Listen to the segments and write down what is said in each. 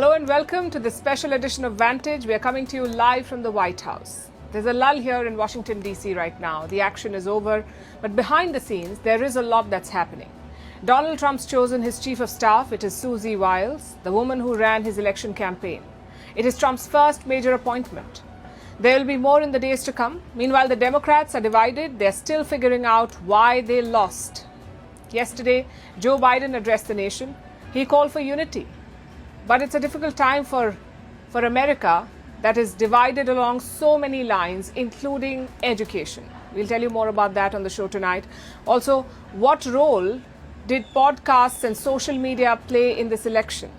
Hello and welcome to this special edition of Vantage. We are coming to you live from the White House. There's a lull here in Washington, D.C. right now. The action is over, but behind the scenes, there is a lot that's happening. Donald Trump's chosen his chief of staff. It is Susie Wiles, the woman who ran his election campaign. It is Trump's first major appointment. There will be more in the days to come. Meanwhile, the Democrats are divided. They're still figuring out why they lost. Yesterday, Joe Biden addressed the nation. He called for unity. But it's a difficult time for America that is divided along so many lines, including education. We'll tell you more about that on the show tonight. Also, what role did podcasts and social media play in this election?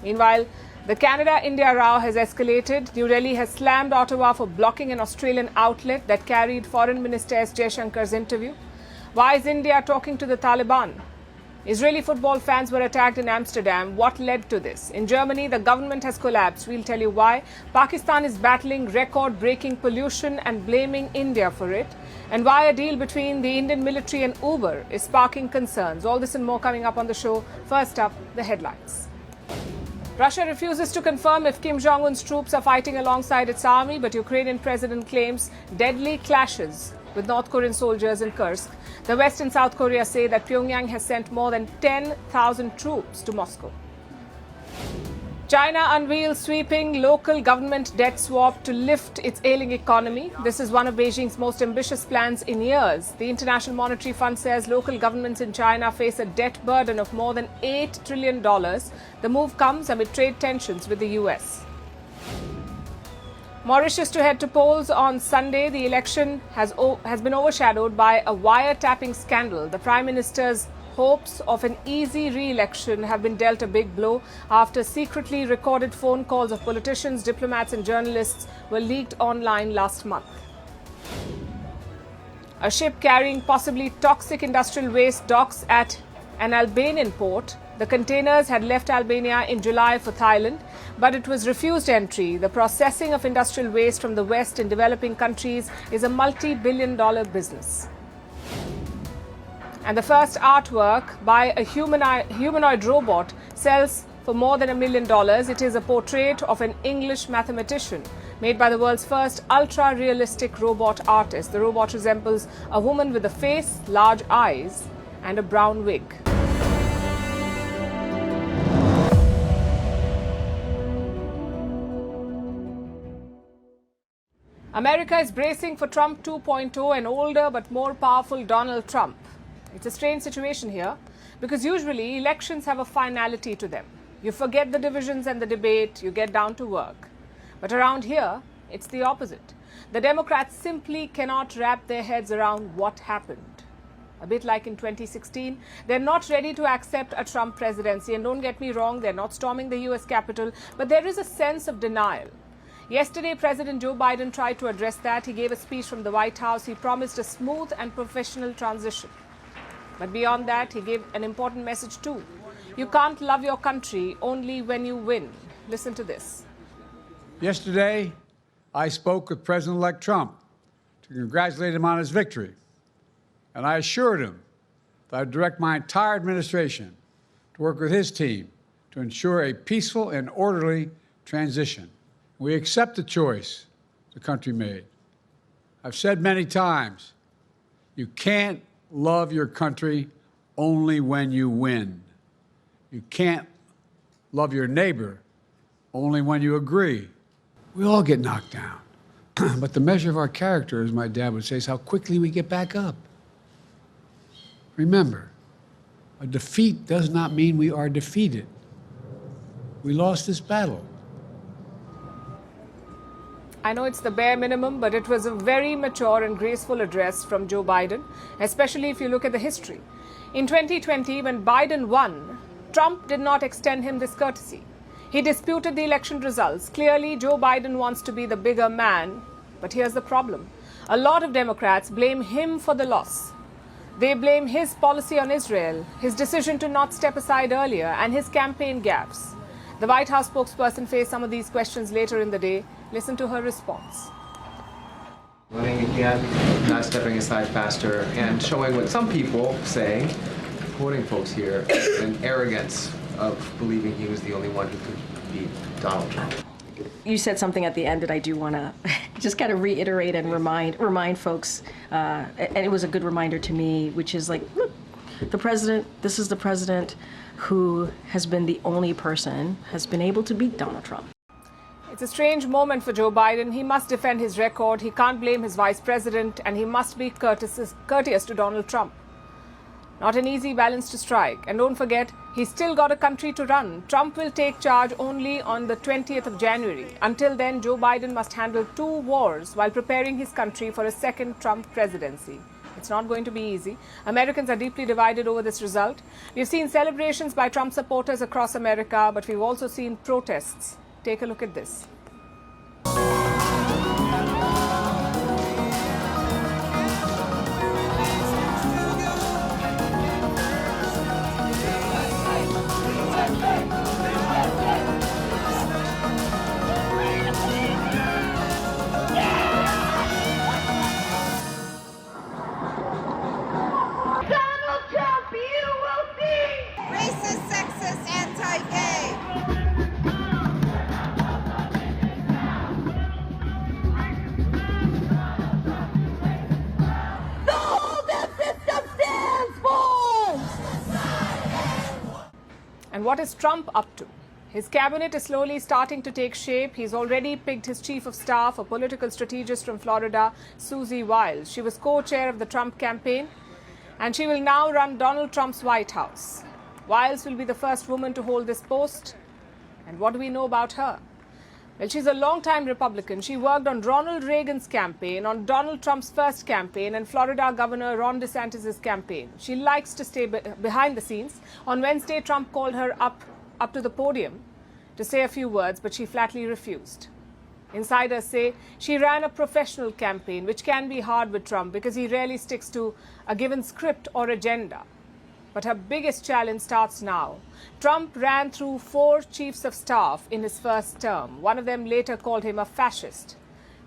Meanwhile, the Canada-India row has escalated. New Delhi has slammed Ottawa for blocking an Australian outlet that carried Foreign Minister S. Jaishankar's interview. Why is India talking to the Taliban? Israeli football fans were attacked in Amsterdam. What led to this? In Germany, the government has collapsed. We'll tell you why. Pakistan is battling record-breaking pollution and blaming India for it. And why a deal between the Indian military and Uber is sparking concerns. All this and more coming up on the show. First up, the headlines. Russia refuses to confirm if Kim Jong-un's troops are fighting alongside its army, but Ukrainian president claims deadly clashes with North Korean soldiers in Kursk. The West and South Korea say that Pyongyang has sent more than 10,000 troops to Moscow. China unveils sweeping local government debt swap to lift its ailing economy. This is one of Beijing's most ambitious plans in years. The International Monetary Fund says local governments in China face a debt burden of more than $8 trillion. The move comes amid trade tensions with the US. Mauritius to head to polls on Sunday. The election has been overshadowed by a wiretapping scandal. The Prime Minister's hopes of an easy re-election have been dealt a big blow after secretly recorded phone calls of politicians, diplomats and journalists were leaked online last month. A ship carrying possibly toxic industrial waste docks at an Albanian port. The containers had left Albania in July for Thailand, but it was refused entry. The processing of industrial waste from the West in developing countries is a multi-billion-dollar business. And the first artwork by a humanoid robot sells for more than $1 million. It is a portrait of an English mathematician made by the world's first ultra-realistic robot artist. The robot resembles a woman with a face, large eyes, and a brown wig. America is bracing for Trump 2.0, an older but more powerful Donald Trump. It's a strange situation here because usually elections have a finality to them. You forget the divisions and the debate, you get down to work. But around here, it's the opposite. The Democrats simply cannot wrap their heads around what happened. A bit like in 2016, they're not ready to accept a Trump presidency. And don't get me wrong, they're not storming the US Capitol, but there is a sense of denial. Yesterday, President Joe Biden tried to address that. He gave a speech from the White House. He promised a smooth and professional transition. But beyond that, he gave an important message too. You can't love your country only when you win. Listen to this. Yesterday, I spoke with President-elect Trump to congratulate him on his victory. And I assured him that I would direct my entire administration to work with his team to ensure a peaceful and orderly transition. We accept the choice the country made. I've said many times, you can't love your country only when you win. You can't love your neighbor only when you agree. We all get knocked down. But the measure of our character, as my dad would say, is how quickly we get back up. Remember, a defeat does not mean we are defeated. We lost this battle. I know it's the bare minimum, but it was a very mature and graceful address from Joe Biden, especially if you look at the history. In 2020, when Biden won, Trump did not extend him this courtesy. He disputed the election results. Clearly, Joe Biden wants to be the bigger man. But here's the problem. A lot of Democrats blame him for the loss. They blame his policy on Israel, his decision to not step aside earlier, and his campaign gaffes. The White House spokesperson faced some of these questions later in the day. Listen to her response. Running again, not stepping aside faster, and showing what some people say, quoting folks here, an arrogance of believing he was the only one who could beat Donald Trump. You said something at the end that I do want to just kind of reiterate and remind folks, and it was a good reminder to me, which is like, look, this is the president who has been the only person has been able to beat Donald Trump. It's a strange moment for Joe Biden. He must defend his record. He can't blame his vice president, and he must be courteous to Donald Trump. Not an easy balance to strike. And don't forget, he's still got a country to run. Trump will take charge only on the 20th of January. Until then, Joe Biden must handle 2 wars while preparing his country for a second Trump presidency. It's not going to be easy. Americans are deeply divided over this result. We've seen celebrations by Trump supporters across America, but we've also seen protests. Take a look at this. And what is Trump up to? His cabinet is slowly starting to take shape. He's already picked his chief of staff, a political strategist from Florida, Susie Wiles. She was co-chair of the Trump campaign, and she will now run Donald Trump's White House. Wiles will be the first woman to hold this post. And what do we know about her? Well, she's a longtime Republican. She worked on Ronald Reagan's campaign, on Donald Trump's first campaign, and Florida Governor Ron DeSantis' campaign. She likes to stay behind the scenes. On Wednesday, Trump called her up to the podium to say a few words, but she flatly refused. Insiders say she ran a professional campaign, which can be hard with Trump because he rarely sticks to a given script or agenda. But her biggest challenge starts now. Trump ran through 4 chiefs of staff in his first term. One of them later called him a fascist.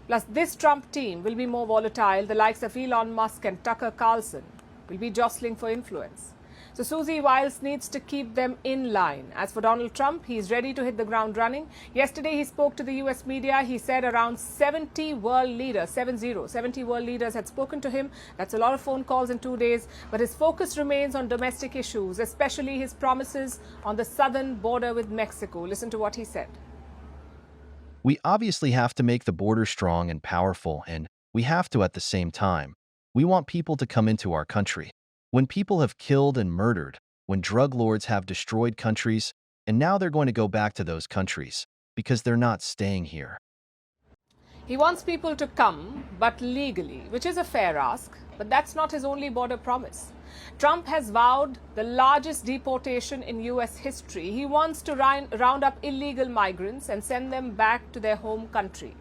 Plus, this Trump team will be more volatile. The likes of Elon Musk and Tucker Carlson will be jostling for influence. So Susie Wiles needs to keep them in line. As for Donald Trump, he's ready to hit the ground running. Yesterday, he spoke to the U.S. media. He said around 70 world leaders, 70 world leaders had spoken to him. That's a lot of phone calls in 2 days. But his focus remains on domestic issues, especially his promises on the southern border with Mexico. Listen to what he said. We obviously have to make the border strong and powerful, and we have to at the same time. We want people to come into our country. When people have killed and murdered, when drug lords have destroyed countries, and now they're going to go back to those countries because they're not staying here. He wants people to come, but legally, which is a fair ask, but that's not his only border promise. Trump has vowed the largest deportation in U.S. history. He wants to round up illegal migrants and send them back to their home country.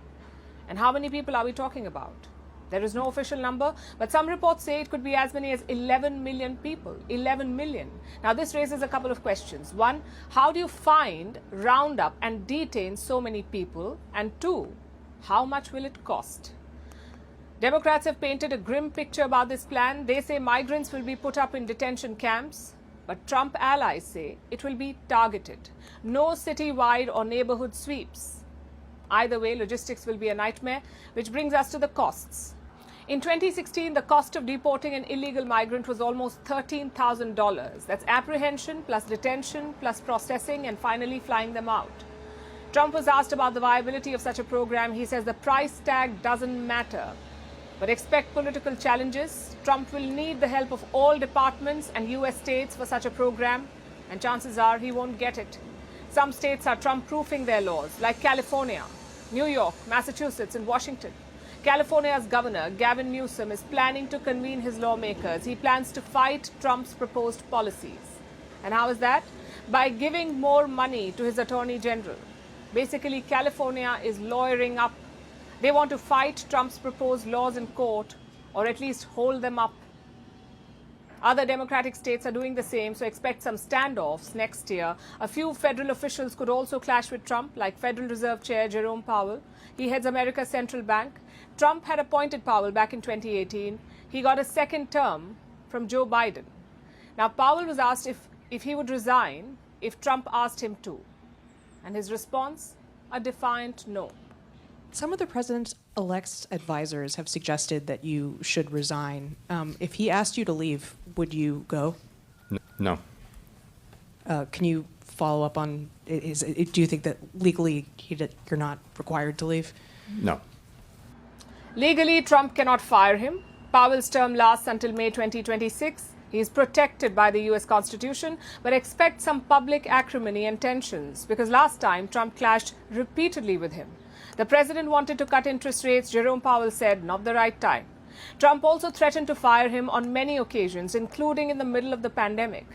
And how many people are we talking about? There is no official number, but some reports say it could be as many as 11 million people. 11 million. Now, this raises a couple of questions. One, how do you find, round up and detain so many people? And 2, how much will it cost? Democrats have painted a grim picture about this plan. They say migrants will be put up in detention camps, but Trump allies say it will be targeted. No citywide or neighborhood sweeps. Either way, logistics will be a nightmare, which brings us to the costs. In 2016, the cost of deporting an illegal migrant was almost $13,000. That's apprehension plus detention plus processing and finally flying them out. Trump was asked about the viability of such a program. He says the price tag doesn't matter. But expect political challenges. Trump will need the help of all departments and U.S. states for such a program, and chances are he won't get it. Some states are Trump-proofing their laws, like California, New York, Massachusetts, and Washington. California's governor, Gavin Newsom, is planning to convene his lawmakers. He plans to fight Trump's proposed policies. And how is that? By giving more money to his attorney general. Basically, California is lawyering up. They want to fight Trump's proposed laws in court, or at least hold them up. Other Democratic states are doing the same, so expect some standoffs next year. A few federal officials could also clash with Trump, like Federal Reserve Chair Jerome Powell. He heads America's central bank. Trump had appointed Powell back in 2018. He got a second term from Joe Biden. Now, Powell was asked if he would resign if Trump asked him to. And his response? A defiant no. Some of the president-elect's advisors have suggested that you should resign. If he asked you to leave, would you go? No. Can you follow up on, do you think that legally you're not required to leave? No. Legally, Trump cannot fire him. Powell's term lasts until May 2026. He is protected by the US Constitution, but expect some public acrimony and tensions because last time Trump clashed repeatedly with him. The president wanted to cut interest rates. Jerome Powell said, not the right time. Trump also threatened to fire him on many occasions, including in the middle of the pandemic.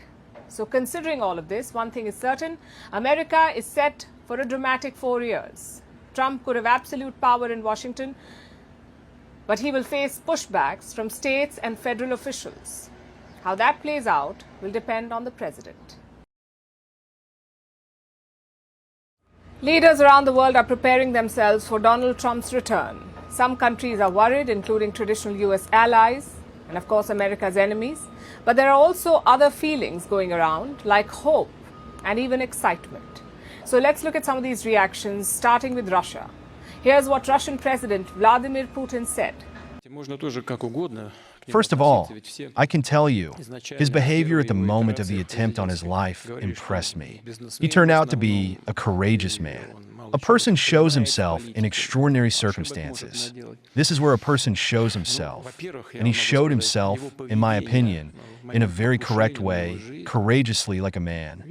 So considering all of this, one thing is certain, America is set for a dramatic 4 years. Trump could have absolute power in Washington, but he will face pushbacks from states and federal officials. How that plays out will depend on the president. Leaders around the world are preparing themselves for Donald Trump's return. Some countries are worried, including traditional US allies and, of course, America's enemies. But there are also other feelings going around, like hope and even excitement. So let's look at some of these reactions, starting with Russia. Here's what Russian President Vladimir Putin said. First of all, I can tell you, his behavior at the moment of the attempt on his life impressed me. He turned out to be a courageous man. A person shows himself in extraordinary circumstances. This is where a person shows himself. And he showed himself, in my opinion, in a very correct way, courageously like a man.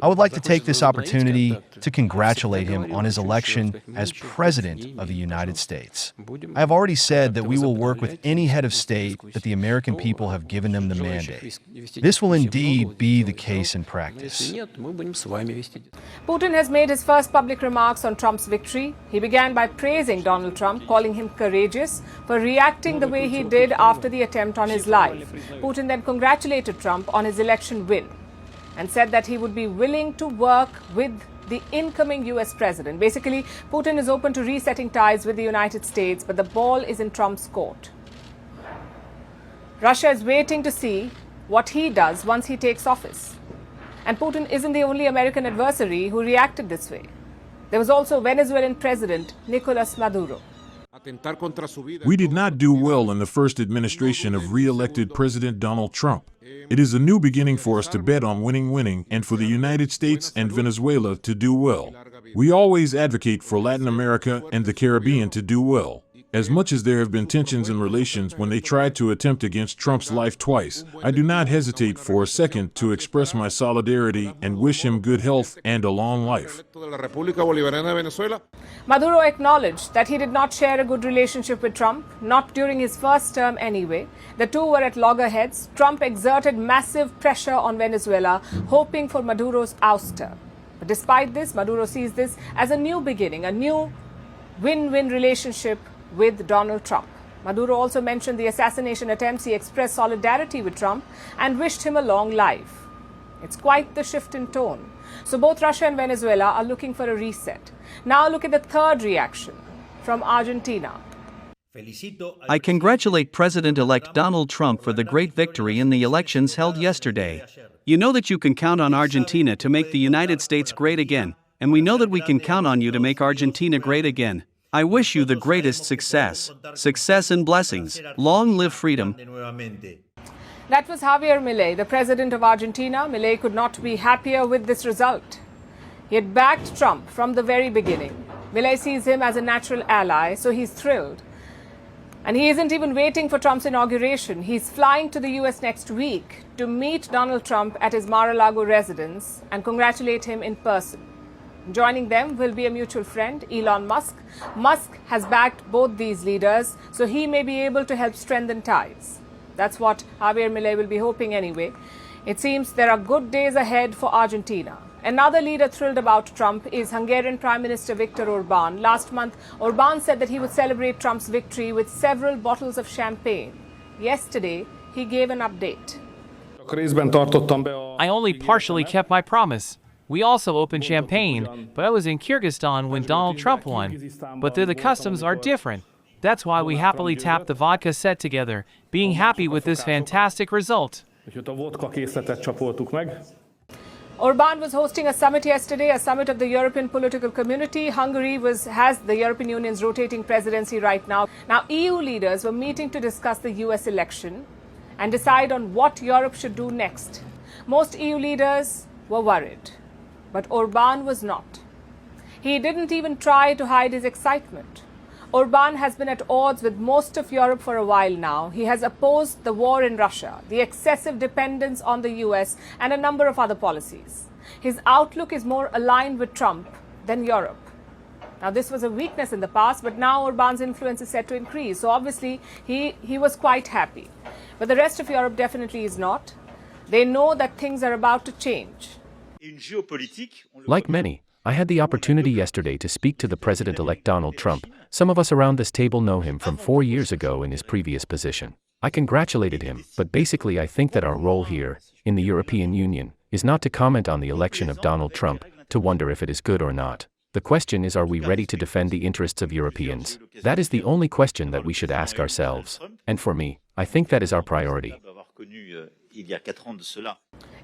I would like to take this opportunity to congratulate him on his election as President of the United States. I have already said that we will work with any head of state that the American people have given them the mandate. This will indeed be the case in practice. Putin has made his first public remarks on Trump's victory. He began by praising Donald Trump, calling him courageous for reacting the way he did after the attempt on his life. Putin then congratulated Trump on his election win and said that he would be willing to work with the incoming US president. Basically, Putin is open to resetting ties with the United States, but the ball is in Trump's court. Russia is waiting to see what he does once he takes office. And Putin isn't the only American adversary who reacted this way. There was also Venezuelan President Nicolas Maduro. We did not do well in the first administration of re-elected President Donald Trump. It is a new beginning for us to bet on winning and for the United States and Venezuela to do well. We always advocate for Latin America and the Caribbean to do well. As much as there have been tensions in relations when they tried to attempt against Trump's life twice, I do not hesitate for a second to express my solidarity and wish him good health and a long life. Maduro acknowledged that he did not share a good relationship with Trump, not during his first term anyway. The two were at loggerheads. Trump exerted massive pressure on Venezuela, hoping for Maduro's ouster. But despite this, Maduro sees this as a new beginning, a new win-win relationship with Donald Trump. Maduro also mentioned the assassination attempts. He expressed solidarity with Trump and wished him a long life. It's quite the shift in tone. So both Russia and Venezuela are looking for a reset. Now look at the third reaction from Argentina. I congratulate President-elect Donald Trump for the great victory in the elections held yesterday. You know that you can count on Argentina to make the United States great again, and we know that we can count on you to make Argentina great again. I wish you the greatest success and blessings. Long live freedom. That was Javier Milei, the president of Argentina. Milei could not be happier with this result. He had backed Trump from the very beginning. Milei sees him as a natural ally, so he's thrilled. And he isn't even waiting for Trump's inauguration. He's flying to the US next week to meet Donald Trump at his Mar-a-Lago residence and congratulate him in person. Joining them will be a mutual friend, Elon Musk. Musk has backed both these leaders, so he may be able to help strengthen ties. That's what Javier Milei will be hoping anyway. It seems there are good days ahead for Argentina. Another leader thrilled about Trump is Hungarian Prime Minister Viktor Orban. Last month, Orban said that he would celebrate Trump's victory with several bottles of champagne. Yesterday, he gave an update. I only partially kept my promise. We also opened champagne, but I was in Kyrgyzstan when Donald Trump won. But there the customs are different. That's why we happily tapped the vodka set together, being happy with this fantastic result. Orban was hosting a summit yesterday, a summit of the European political community. Hungary has the European Union's rotating presidency right now. Now, EU leaders were meeting to discuss the US election and decide on what Europe should do next. Most EU leaders were worried, but Orban was not. He didn't even try to hide his excitement. Orban has been at odds with most of Europe for a while now. He has opposed the war in Russia, the excessive dependence on the US, and a number of other policies. His outlook is more aligned with Trump than Europe. Now, this was a weakness in the past, but now Orban's influence is set to increase. So obviously, he was quite happy. But the rest of Europe definitely is not. They know that things are about to change. Like many, I had the opportunity yesterday to speak to the President-elect Donald Trump. Some of us around this table know him from 4 years ago in his previous position. I congratulated him, but basically I think that our role here, in the European Union, is not to comment on the election of Donald Trump, to wonder if it is good or not. The question is, are we ready to defend the interests of Europeans? That is the only question that we should ask ourselves. And for me, I think that is our priority.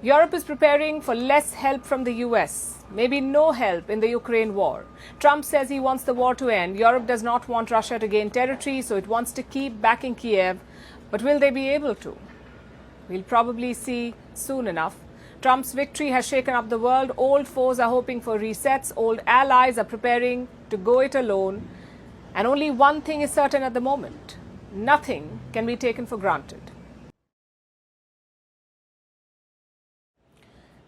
Europe is preparing for less help from the US, maybe no help in the Ukraine war. Trump says he wants the war to end. Europe does not want Russia to gain territory, so it wants to keep backing Kiev. But will they be able to? We'll probably see soon enough. Trump's victory has shaken up the world. Old foes are hoping for resets. Old allies are preparing to go it alone. And only one thing is certain at the moment. Nothing can be taken for granted.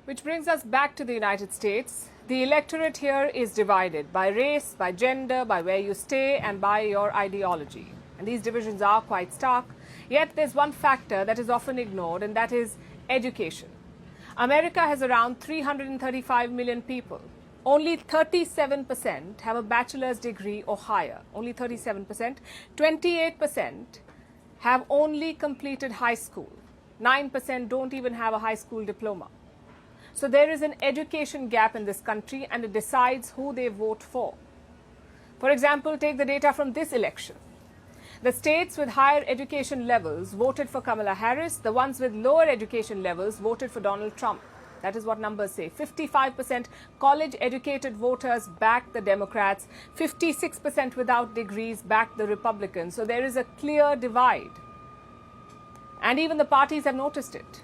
Which brings us back to the United States. The electorate here is divided by race, by gender, by where you stay, and by your ideology. And these divisions are quite stark. Yet there's one factor that is often ignored, and that is education. America has around 335 million people. Only 37% have a bachelor's degree or higher. Only 37%. 28% have only completed high school. 9% don't even have a high school diploma. So there is an education gap in this country, and it decides who they vote for. For example, take the data from this election. The states with higher education levels voted for Kamala Harris. The ones with lower education levels voted for Donald Trump. That is what numbers say. 55% college-educated voters backed the Democrats. 56% without degrees backed the Republicans. So there is a clear divide. And even the parties have noticed it.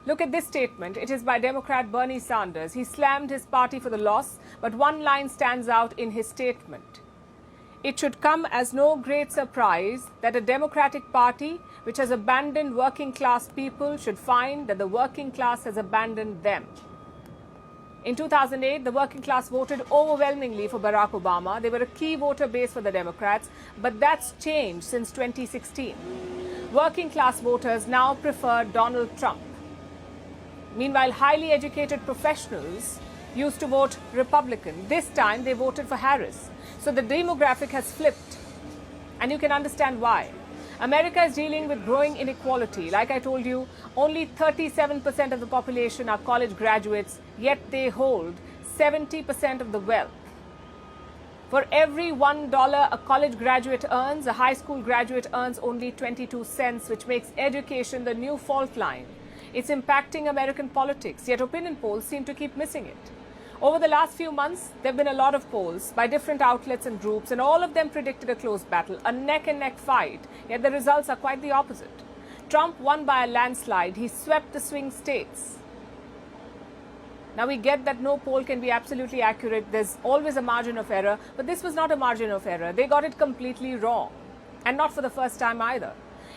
Look at this statement. It is by Democrat Bernie Sanders. He slammed his party for the loss, but one line stands out in his statement. It should come as no great surprise that a Democratic Party which has abandoned working class people should find that the working class has abandoned them. In 2008, the working class voted overwhelmingly for Barack Obama. They were a key voter base for the Democrats, but that's changed since 2016. Working class voters now prefer Donald Trump. Meanwhile, highly educated professionals used to vote Republican. This time, they voted for Harris. So the demographic has flipped, and you can understand why. America is dealing with growing inequality. Like I told you, only 37% of the population are college graduates, yet they hold 70% of the wealth. For every $1 a college graduate earns, a high school graduate earns only 22 cents, which makes education the new fault line. It's impacting American politics, yet opinion polls seem to keep missing it. Over the last few months, there have been a lot of polls by different outlets and groups, and all of them predicted a close battle, a neck-and-neck fight, yet the results are quite the opposite. Trump won by a landslide. He swept the swing states. Now, we get that no poll can be absolutely accurate. There's always a margin of error, but this was not a margin of error. They got it completely wrong, and not for the first time either.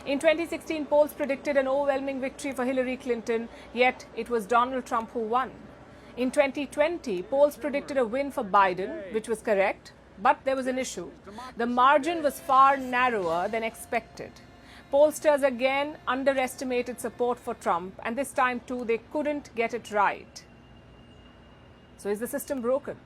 In 2016, polls predicted an overwhelming victory for Hillary Clinton, yet it was Donald Trump who won. In 2020, polls predicted a win for Biden, which was correct, but there was an issue. The margin was far narrower than expected. Pollsters again underestimated support for Trump, and this time too, they couldn't get it right. So is the system broken?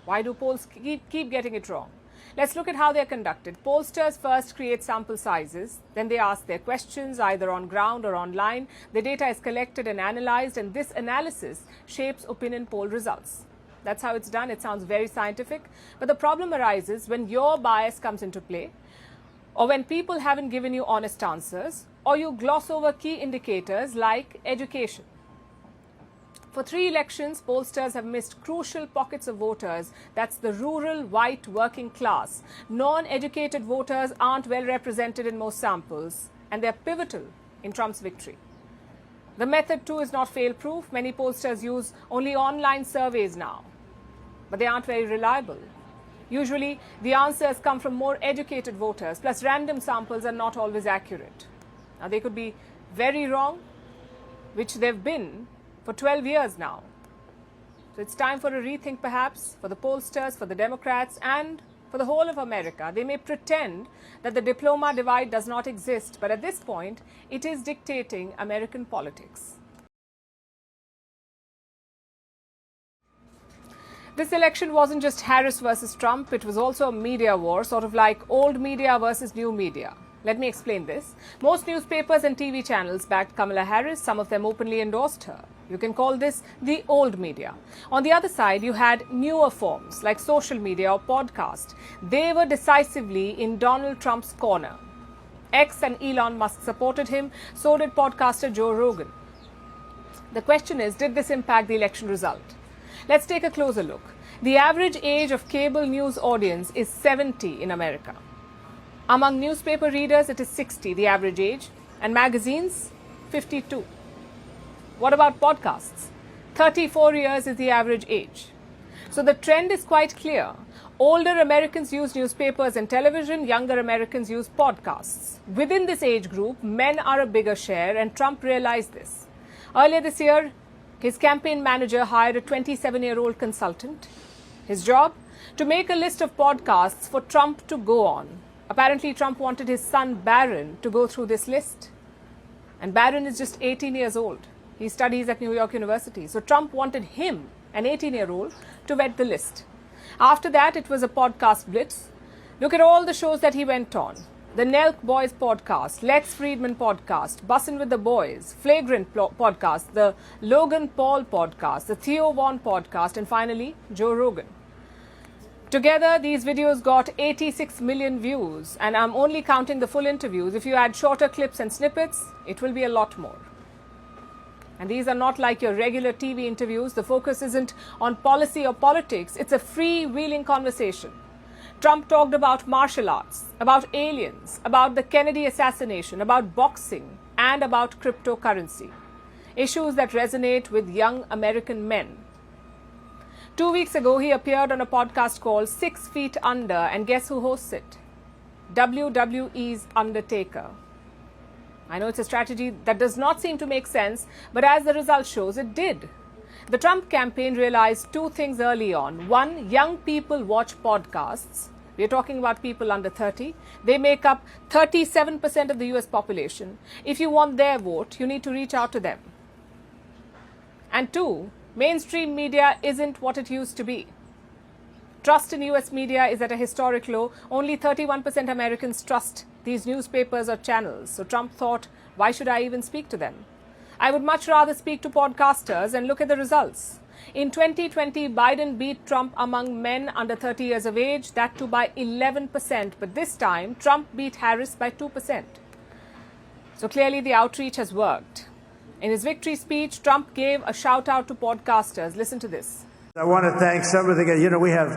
Why do polls keep getting it wrong? Let's look at how they're conducted. Pollsters first create sample sizes, then they ask their questions either on ground or online. The data is collected and analyzed, and this analysis shapes opinion poll results. That's how it's done. It sounds very scientific, but the problem arises when your bias comes into play, or when people haven't given you honest answers, or you gloss over key indicators like education. For 3 elections, pollsters have missed crucial pockets of voters. That's the rural, white, working class. Non-educated voters aren't well represented in most samples, and they're pivotal in Trump's victory. The method, too, is not fail-proof. Many pollsters use only online surveys now, but they aren't very reliable. Usually, the answers come from more educated voters, plus random samples are not always accurate. Now, they could be very wrong, which they've been for 12 years now. So it's time for a rethink, perhaps, for the pollsters, for the Democrats, and for the whole of America. They may pretend that the diploma divide does not exist, but at this point, it is dictating American politics. This election wasn't just Harris versus Trump, it was also a media war, sort of like old media versus new media. Let me explain this. Most newspapers and TV channels backed Kamala Harris. Some of them openly endorsed her. You can call this the old media. On the other side, you had newer forms like social media or podcast. They were decisively in Donald Trump's corner. X and Elon Musk supported him. So did podcaster Joe Rogan. The question is, did this impact the election result? Let's take a closer look. The average age of cable news audience is 70 in America. Among newspaper readers, it is 60, the average age, and magazines, 52. What about podcasts? 34 years is the average age. So the trend is quite clear. Older Americans use newspapers and television, younger Americans use podcasts. Within this age group, men are a bigger share, and Trump realized this. Earlier this year, his campaign manager hired a 27-year-old consultant. His job? To make a list of podcasts for Trump to go on. Apparently, Trump wanted his son Barron to go through this list. And Barron is just 18 years old. He studies at New York University. So Trump wanted him, an 18-year-old, to vet the list. After that, it was a podcast blitz. Look at all the shows that he went on. The Nelk Boys podcast, Lex Friedman podcast, Bussin' with the Boys, Flagrant podcast, the Logan Paul podcast, the Theo Vaughn podcast, and finally, Joe Rogan. Together, these videos got 86 million views, and I'm only counting the full interviews. If you add shorter clips and snippets, it will be a lot more. And these are not like your regular TV interviews. The focus isn't on policy or politics. It's a freewheeling conversation. Trump talked about martial arts, about aliens, about the Kennedy assassination, about boxing, and about cryptocurrency. Issues that resonate with young American men. 2 weeks ago, he appeared on a podcast called 6 Feet Under, and guess who hosts it? WWE's Undertaker. I know it's a strategy that does not seem to make sense, but as the result shows, it did. The Trump campaign realized 2 things early on. One, young people watch podcasts. We're talking about people under 30. They make up 37% of the US population. If you want their vote, you need to reach out to them. And 2, mainstream media isn't what it used to be. Trust in US media is at a historic low. Only 31% Americans trust these newspapers or channels. So Trump thought, why should I even speak to them? I would much rather speak to podcasters, and look at the results. In 2020, Biden beat Trump among men under 30 years of age, that too by 11%. But this time, Trump beat Harris by 2%. So clearly the outreach has worked. In his victory speech, Trump gave a shout out to podcasters. Listen to this. I want to thank some of the, we have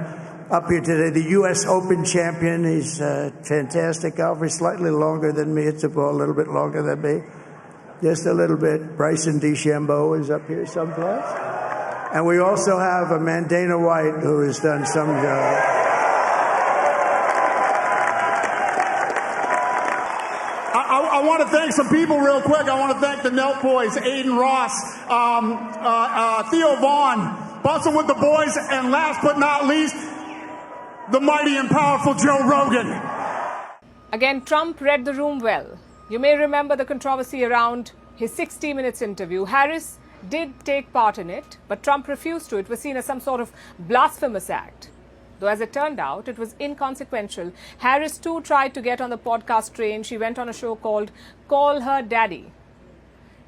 up here today the U.S. Open champion. He's a fantastic golfer. He's slightly longer than me. It's a little bit longer than me. Just a little bit. Bryson DeChambeau is up here someplace. And we also have a Mandana White who has done some I want to thank some people real quick. I want to thank the Nelk Boys, Aiden Ross, Theo Vaughn, Bussin' with the Boys, and last but not least, the mighty and powerful Joe Rogan. Again, Trump read the room well. You may remember the controversy around his 60 Minutes interview. Harris did take part in it, but Trump refused to. It was seen as some sort of blasphemous act. Though as it turned out, it was inconsequential. Harris too tried to get on the podcast train. She went on a show called Call Her Daddy.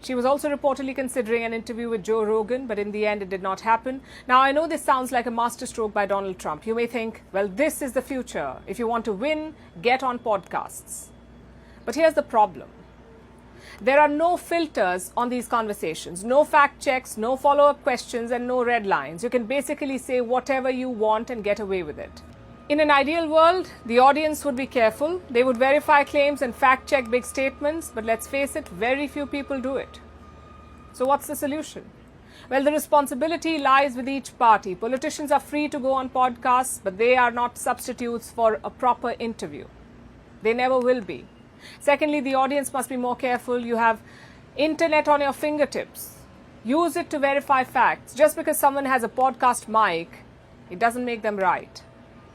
She was also reportedly considering an interview with Joe Rogan, but in the end it did not happen. Now, I know this sounds like a masterstroke by Donald Trump. You may think, well, this is the future. If you want to win, get on podcasts. But here's the problem. There are no filters on these conversations, no fact checks, no follow-up questions, and no red lines. You can basically say whatever you want and get away with it. In an ideal world, the audience would be careful. They would verify claims and fact-check big statements, but let's face it, very few people do it. So what's the solution? Well, the responsibility lies with each party. Politicians are free to go on podcasts, but they are not substitutes for a proper interview. They never will be. Secondly, the audience must be more careful. You have internet on your fingertips. Use it to verify facts. Just because someone has a podcast mic, it doesn't make them right.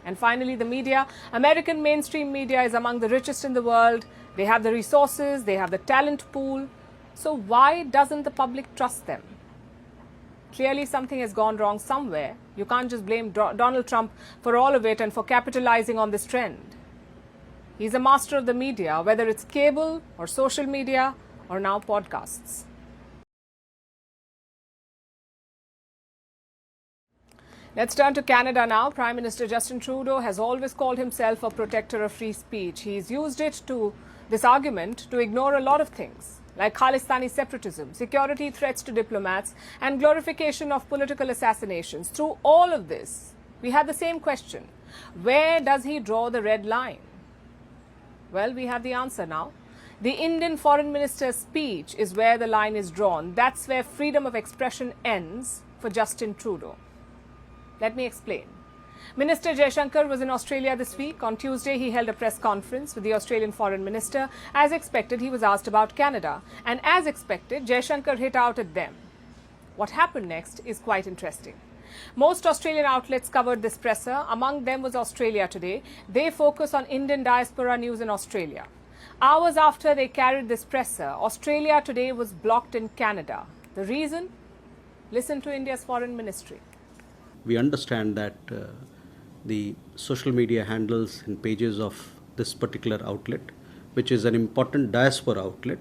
And finally, the media. American mainstream media is among the richest in the world. They have the resources, they have the talent pool. So why doesn't the public trust them? Clearly something has gone wrong somewhere. You can't just blame Donald Trump for all of it and for capitalizing on this trend. He's a master of the media, whether it's cable or social media or now podcasts. Let's turn to Canada now. Prime Minister Justin Trudeau has always called himself a protector of free speech. He's used this argument to ignore a lot of things, like Khalistani separatism, security threats to diplomats, and glorification of political assassinations. Through all of this, we had the same question. Where does he draw the red line? Well, we have the answer now. The Indian Foreign Minister's speech is where the line is drawn. That's where freedom of expression ends for Justin Trudeau. Let me explain. Minister Jaishankar was in Australia this week. On Tuesday, he held a press conference with the Australian Foreign Minister. As expected, he was asked about Canada. And as expected, Jaishankar hit out at them. What happened next is quite interesting. Most Australian outlets covered this presser. Among them was Australia Today. They focus on Indian diaspora news in Australia. Hours after they carried this presser, Australia Today was blocked in Canada. The reason? Listen to India's foreign ministry. We understand that the social media handles and pages of this particular outlet, which is an important diaspora outlet,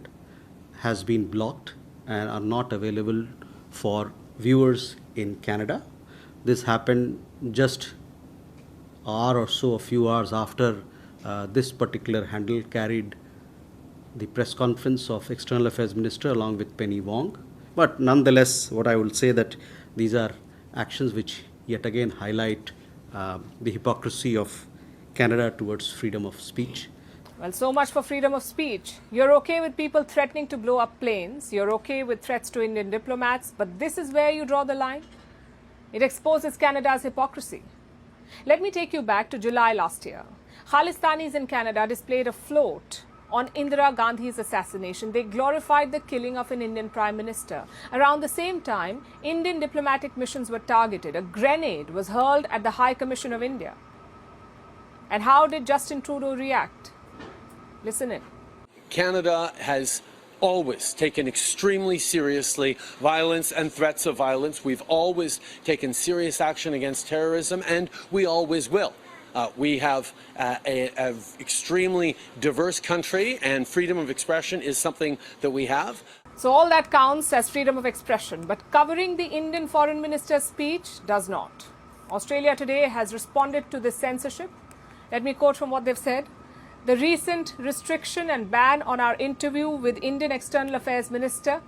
has been blocked and are not available for viewers in Canada. This happened just a few hours after this particular handle carried the press conference of External Affairs Minister along with Penny Wong. But nonetheless, what I will say that these are actions which yet again highlight the hypocrisy of Canada towards freedom of speech. Well, so much for freedom of speech. You're okay with people threatening to blow up planes. You're okay with threats to Indian diplomats. But this is where you draw the line. It exposes Canada's hypocrisy. Let me take you back to July last year. Khalistanis in Canada displayed a float on Indira Gandhi's assassination. They glorified the killing of an Indian Prime Minister. Around the same time, Indian diplomatic missions were targeted. A grenade was hurled at the High Commission of India. And how did Justin Trudeau react? Listen in. Canada has always taken extremely seriously violence and threats of violence. We've always taken serious action against terrorism, and we always will. We have an extremely diverse country, and freedom of expression is something that we have. So all that counts as freedom of expression, but covering the Indian Foreign Minister's speech does not. Australia Today has responded to this censorship. Let me quote from what they've said. The recent restriction and ban on our interview with Indian External Affairs Minister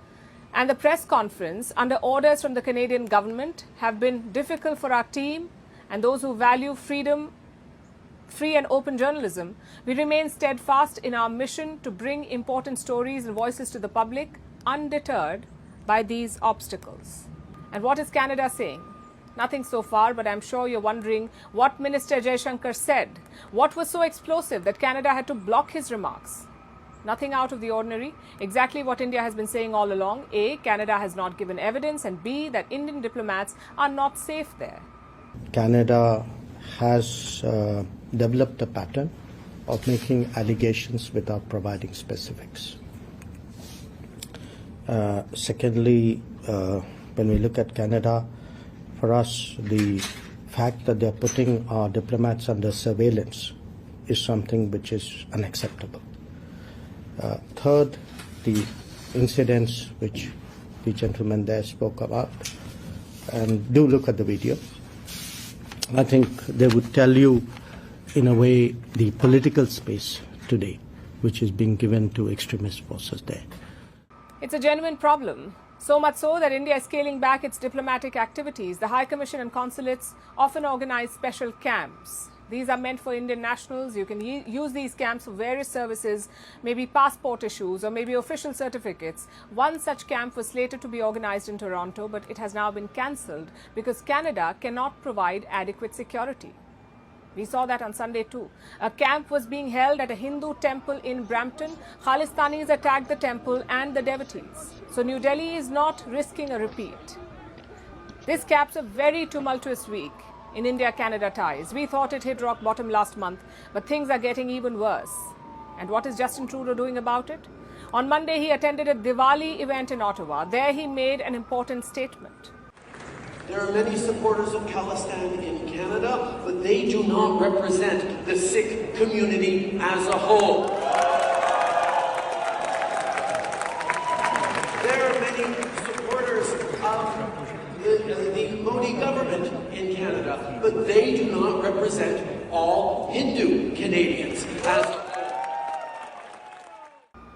and the press conference under orders from the Canadian government have been difficult for our team and those who value freedom, free and open journalism. We remain steadfast in our mission to bring important stories and voices to the public, undeterred by these obstacles. And what is Canada saying? Nothing so far, but I'm sure you're wondering what Minister Jaishankar said. What was so explosive that Canada had to block his remarks? Nothing out of the ordinary. Exactly what India has been saying all along. A, Canada has not given evidence, and B, that Indian diplomats are not safe there. Canada has developed a pattern of making allegations without providing specifics. Secondly, when we look at Canada, for us, the fact that they're putting our diplomats under surveillance is something which is unacceptable. Third, the incidents which the gentleman there spoke about, and do look at the video. I think they would tell you, in a way, the political space today, which is being given to extremist forces there. It's a genuine problem. So much so that India is scaling back its diplomatic activities. The High Commission and consulates often organize special camps. These are meant for Indian nationals. You can use these camps for various services, maybe passport issues or maybe official certificates. One such camp was slated to be organized in Toronto, but it has now been cancelled because Canada cannot provide adequate security. We saw that on Sunday too. A camp was being held at a Hindu temple in Brampton. Khalistanis attacked the temple and the devotees. So New Delhi is not risking a repeat. This caps a very tumultuous week in India-Canada ties. We thought it hit rock bottom last month, but things are getting even worse. And what is Justin Trudeau doing about it? On Monday, he attended a Diwali event in Ottawa. There he made an important statement. There are many supporters of Khalistan in Canada, but they do not represent the Sikh community as a whole. There are many supporters of the Modi government in Canada, but they do not represent all Hindu Canadians as a whole.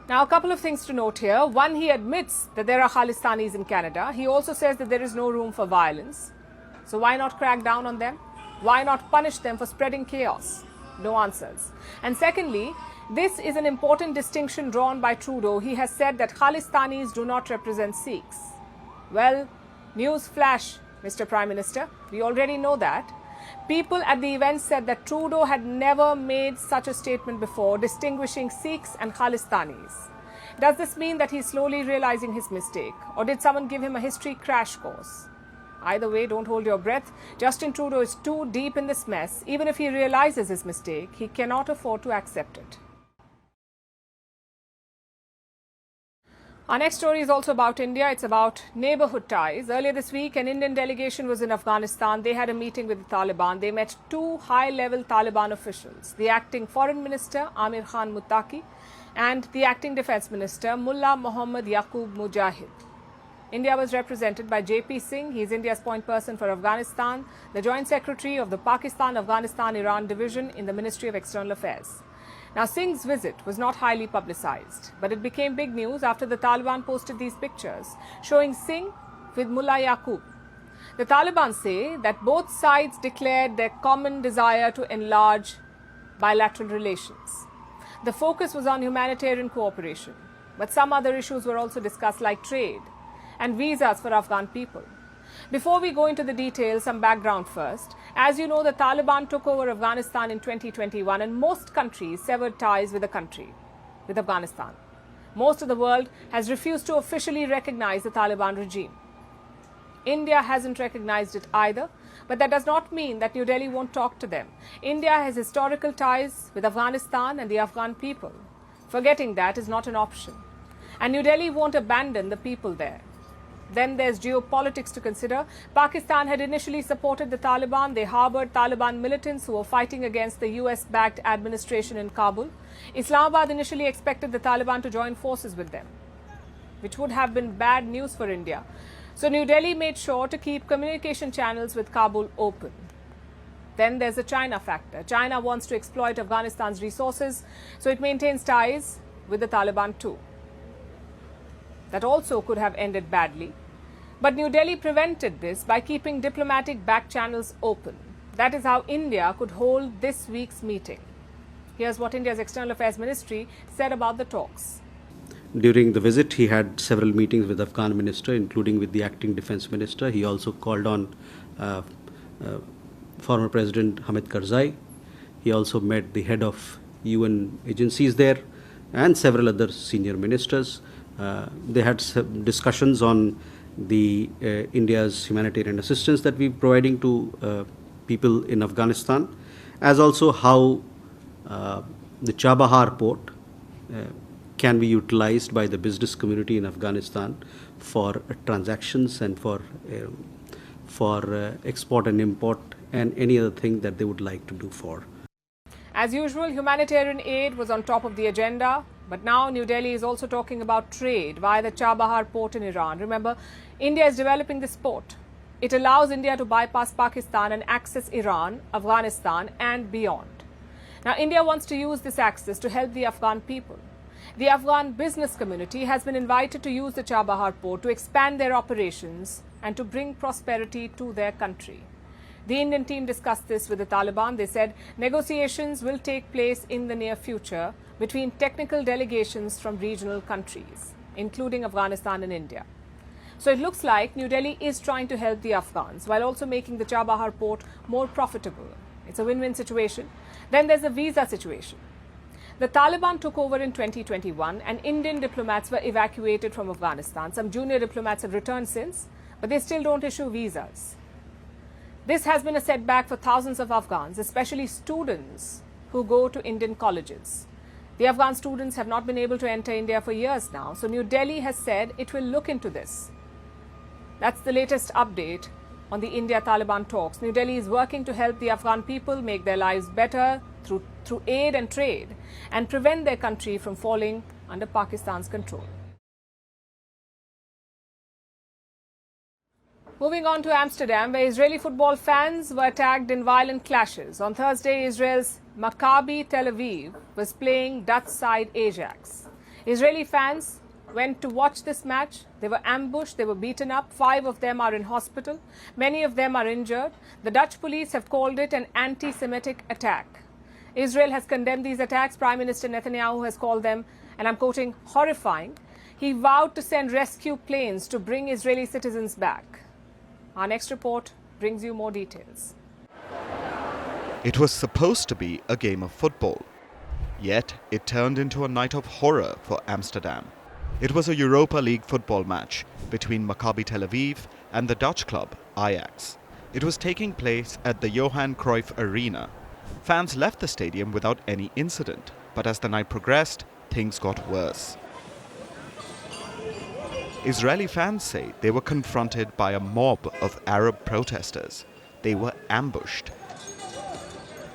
Now, a couple of things to note here. One, he admits that there are Khalistanis in Canada. He also says that there is no room for violence. So why not crack down on them? Why not punish them for spreading chaos? No answers. And secondly, this is an important distinction drawn by Trudeau. He has said that Khalistanis do not represent Sikhs. Well, news flash, Mr. Prime Minister. We already know that. People at the event said that Trudeau had never made such a statement before, distinguishing Sikhs and Khalistanis. Does this mean that he's slowly realizing his mistake? Or did someone give him a history crash course? Either way, don't hold your breath. Justin Trudeau is too deep in this mess. Even if he realizes his mistake, he cannot afford to accept it. Our next story is also about India. It's about neighborhood ties. Earlier this week, an Indian delegation was in Afghanistan. They had a meeting with the Taliban. They met two high-level Taliban officials, the acting Foreign Minister, Amir Khan Muttaqi, and the acting Defence Minister, Mullah Mohammad Yaqub Mujahid. India was represented by J.P. Singh. He is India's point person for Afghanistan, the Joint Secretary of the Pakistan-Afghanistan-Iran Division in the Ministry of External Affairs. Now, Singh's visit was not highly publicized, but it became big news after the Taliban posted these pictures showing Singh with Mullah Yaqub. The Taliban say that both sides declared their common desire to enlarge bilateral relations. The focus was on humanitarian cooperation, but some other issues were also discussed, like trade and visas for Afghan people. Before we go into the details, some background first. As you know, the Taliban took over Afghanistan in 2021 and most countries severed ties with the country, with Afghanistan. Most of the world has refused to officially recognize the Taliban regime. India hasn't recognized it either, but that does not mean that New Delhi won't talk to them. India has historical ties with Afghanistan and the Afghan people. Forgetting that is not an option. And New Delhi won't abandon the people there. Then there's geopolitics to consider. Pakistan had initially supported the Taliban. They harbored Taliban militants who were fighting against the US-backed administration in Kabul. Islamabad initially expected the Taliban to join forces with them, which would have been bad news for India. So New Delhi made sure to keep communication channels with Kabul open. Then there's the China factor. China wants to exploit Afghanistan's resources, so it maintains ties with the Taliban too. That also could have ended badly. But New Delhi prevented this by keeping diplomatic back channels open. That is how India could hold this week's meeting. Here's what India's External Affairs Ministry said about the talks. During the visit, he had several meetings with the Afghan minister, including with the acting defense minister. He also called on former President Hamid Karzai. He also met the head of UN agencies there and several other senior ministers. They had some discussions on the India's humanitarian assistance that we're providing to people in Afghanistan, as also how the Chabahar port can be utilized by the business community in Afghanistan for transactions and for export and import and any other thing that they would like to do for. As usual, humanitarian aid was on top of the agenda. But now New Delhi is also talking about trade via the Chabahar port in Iran. Remember, India is developing this port. It allows India to bypass Pakistan and access Iran, Afghanistan and beyond. Now, India wants to use this access to help the Afghan people. The Afghan business community has been invited to use the Chabahar port to expand their operations and to bring prosperity to their country. The Indian team discussed this with the Taliban. They said negotiations will take place in the near future between technical delegations from regional countries, including Afghanistan and India. So it looks like New Delhi is trying to help the Afghans while also making the Chabahar port more profitable. It's a win-win situation. Then there's the visa situation. The Taliban took over in 2021 and Indian diplomats were evacuated from Afghanistan. Some junior diplomats have returned since, but they still don't issue visas. This has been a setback for thousands of Afghans, especially students who go to Indian colleges. The Afghan students have not been able to enter India for years now, so New Delhi has said it will look into this. That's the latest update on the India-Taliban talks. New Delhi is working to help the Afghan people make their lives better through aid and trade and prevent their country from falling under Pakistan's control. Moving on to Amsterdam, where Israeli football fans were attacked in violent clashes. On Thursday, Israel's Maccabi Tel Aviv was playing Dutch side Ajax. Israeli fans went to watch this match. They were ambushed, they were beaten up. 5 of them are in hospital. Many of them are injured. The Dutch police have called it an anti-Semitic attack. Israel has condemned these attacks. Prime Minister Netanyahu has called them, and I'm quoting, horrifying. He vowed to send rescue planes to bring Israeli citizens back. Our next report brings you more details. It was supposed to be a game of football. Yet, it turned into a night of horror for Amsterdam. It was a Europa League football match between Maccabi Tel Aviv and the Dutch club Ajax. It was taking place at the Johan Cruyff Arena. Fans left the stadium without any incident, but as the night progressed, things got worse. Israeli fans say they were confronted by a mob of Arab protesters. They were ambushed,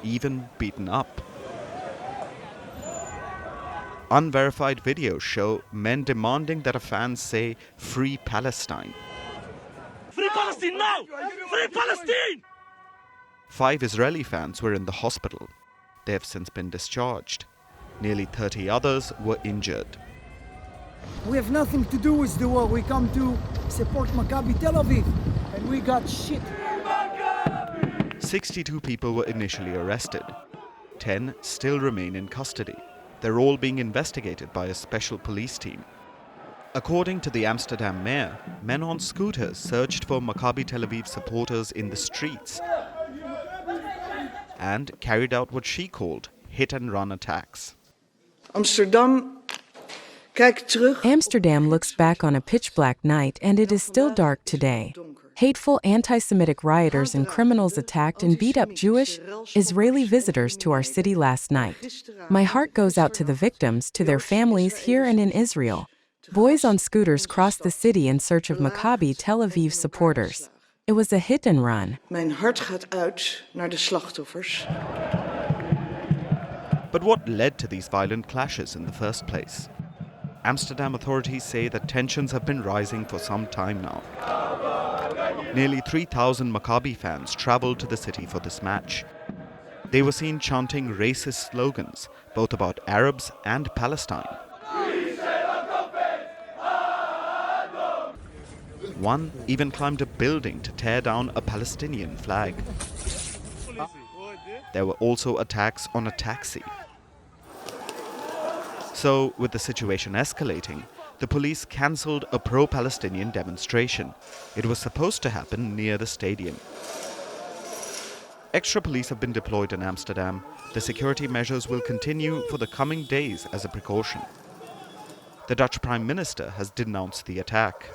even beaten up. Unverified videos show men demanding that a fan say, "Free Palestine." Free Palestine now! Free Palestine! 5 Israeli fans were in the hospital. They have since been discharged. Nearly 30 others were injured. We have nothing to do with the war. We come to support Maccabi Tel Aviv, and we got shit. 62 people were initially arrested. 10 still remain in custody. They're all being investigated by a special police team. According to the Amsterdam mayor, men on scooters searched for Maccabi Tel Aviv supporters in the streets and carried out what she called hit-and-run attacks. Amsterdam looks back on a pitch-black night, and it is still dark today. Hateful anti-Semitic rioters and criminals attacked and beat up Jewish, Israeli visitors to our city last night. My heart goes out to the victims, to their families here and in Israel. Boys on scooters crossed the city in search of Maccabi Tel Aviv supporters. It was a hit and run. Mijn hart gaat uit naar de slachtoffers. But what led to these violent clashes in the first place? Amsterdam authorities say that tensions have been rising for some time now. Nearly 3,000 Maccabi fans traveled to the city for this match. They were seen chanting racist slogans, both about Arabs and Palestine. One even climbed a building to tear down a Palestinian flag. There were also attacks on a taxi. So, with the situation escalating, the police cancelled a pro-Palestinian demonstration. It was supposed to happen near the stadium. Extra police have been deployed in Amsterdam. The security measures will continue for the coming days as a precaution. The Dutch Prime Minister has denounced the attack.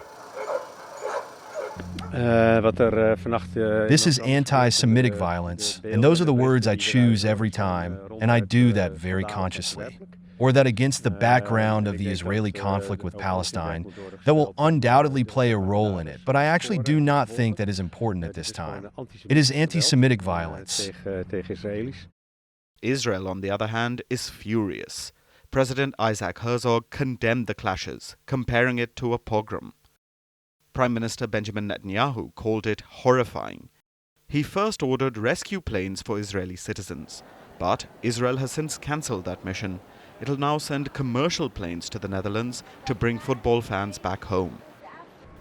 This is anti-Semitic violence, and those are the words I choose every time, and I do that very consciously. Or that against the background of the Israeli conflict with Palestine, that will undoubtedly play a role in it, but I actually do not think that is important at this time. It is anti-Semitic violence. Israel, on the other hand, is furious. President Isaac Herzog condemned the clashes, comparing it to a pogrom. Prime Minister Benjamin Netanyahu called it horrifying. He first ordered rescue planes for Israeli citizens. But Israel has since cancelled that mission. It'll now send commercial planes to the Netherlands to bring football fans back home.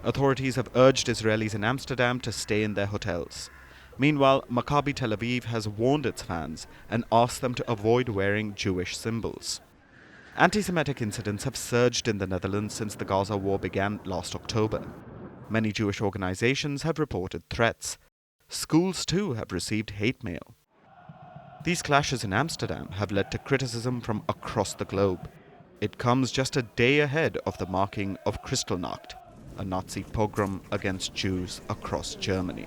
Authorities have urged Israelis in Amsterdam to stay in their hotels. Meanwhile, Maccabi Tel Aviv has warned its fans and asked them to avoid wearing Jewish symbols. Anti-Semitic incidents have surged in the Netherlands since the Gaza war began last October. Many Jewish organizations have reported threats. Schools too have received hate mail. These clashes in Amsterdam have led to criticism from across the globe. It comes just a day ahead of the marking of Kristallnacht, a Nazi pogrom against Jews across Germany.